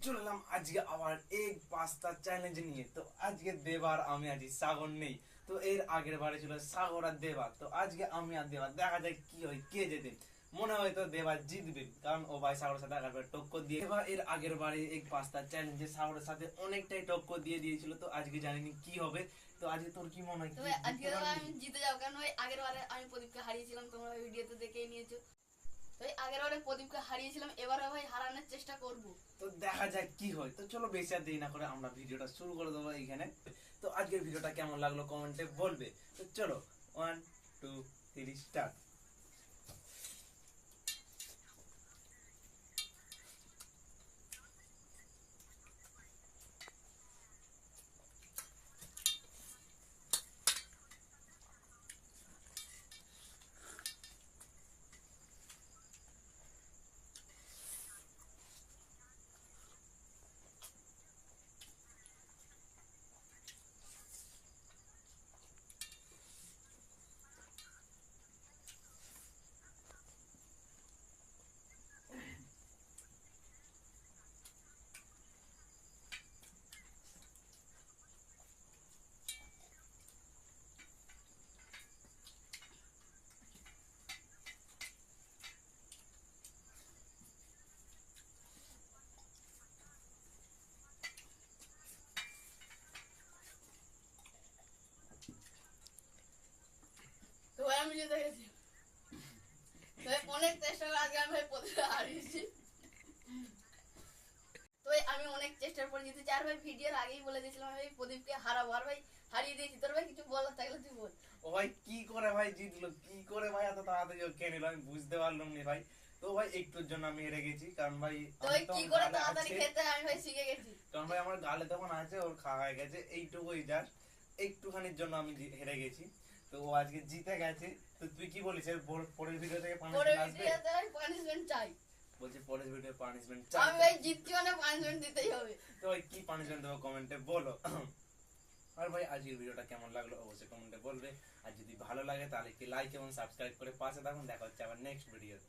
চলে এলাম আজকে আবার এক পাস্তা চ্যালেঞ্জ নিয়ে। তো আজকে দেবার আমি আছি, সাগর নেই। তো এর আগের বারে ছিল সাগর আর দেবা। তো আজকে আমি আর দেবা, দেখা যায় কি হয়, কে জেতে। মনে হয় তো দেবা জিতবে, কারণ ও ভাই সাগরের সাথে আগের বারে টক্কর দিয়ে, দেবা এর আগের বারে এক পাস্তা চ্যালেঞ্জে সাগরের সাথে অনেকটাই টক্কর দিয়ে দিয়েছিল। তো আজকে জানিনি কি হবে। তো আজকে তোর কি মনে হয়, তবে আজকে আমি জিতে যাবো, কারণ ওই আগের বারে আমি প্রদীপকে হারিয়েছিলাম, তোমরা ভিডিওতে দেখেই নিয়েছো। তো এই আগের বারে প্রদীপকে হারিয়েছিলাম, এবারে ভাই হারানোর চেষ্টা করব। তো দেখা যাক কি হয়। তো চলো বেশি আর দেরি না করে আমরা ভিডিওটা শুরু করে দেবো এইখানে। তো আজকের ভিডিওটা কেমন লাগলো কমেন্টে বলবে। তো চলো 1 2 3 স্টার্ট। তো ভাই আমি জিতে গেছি। অনেক চেষ্টা করে আজকে আমি ভাই প্রদীপকে হারিয়েছি। তো আমি অনেক চেষ্টার পর জিতেছি। আর ভাই ভিডিওর আগেই বলে দিয়েছিলাম আমি প্রদীপকে হারাবো, আর ভাই হারিয়ে দিয়েছি। তোর ভাই কিছু বলার থাকলে তুই বল। ও ভাই কি করে ভাই জিতলো, কি করে ভাই এত তাড়াতাড়ি ও কে নিল, আমি বুঝতে পারলাম না ভাই। তো ভাই একটুর জন্য আমি হেরে গেছি, কারণ ভাই তো ভাই কি করে তাড়াতাড়ি খেতে আমি ভাই শিখে গেছি। কারণ ভাই আমার গালে তখন আছে, ওর খাওয়া হয়ে গেছে এইটুকুই, জাস্ট একটুখানির জন্য আমি হেরে গেছি। তো ও আজকে জিতে গেছে। তো তুই কি বলিস, এর পরের ভিডিও থেকে পরের পানিশমেন্ট আসবে? ভিডিওতে আমি পানিশমেন্ট চাই। বলছে পরের ভিডিও পানিশমেন্ট আমি চাই। ভাই জিতছি মানে পানিশমেন্ট দিতেই হবে। তো ভাই কি পানিশমেন্ট দেবো কমেন্টে বলো। আর ভাই আজকের ভিডিওটা কেমন লাগলো অবশ্যই কমেন্টে বলবে। আর যদি ভালো লাগে তাহলে কি লাইক এবং সাবস্ক্রাইব করে পাশে থাকুন। দেখা হচ্ছে আবার নেক্সট ভিডিওতে।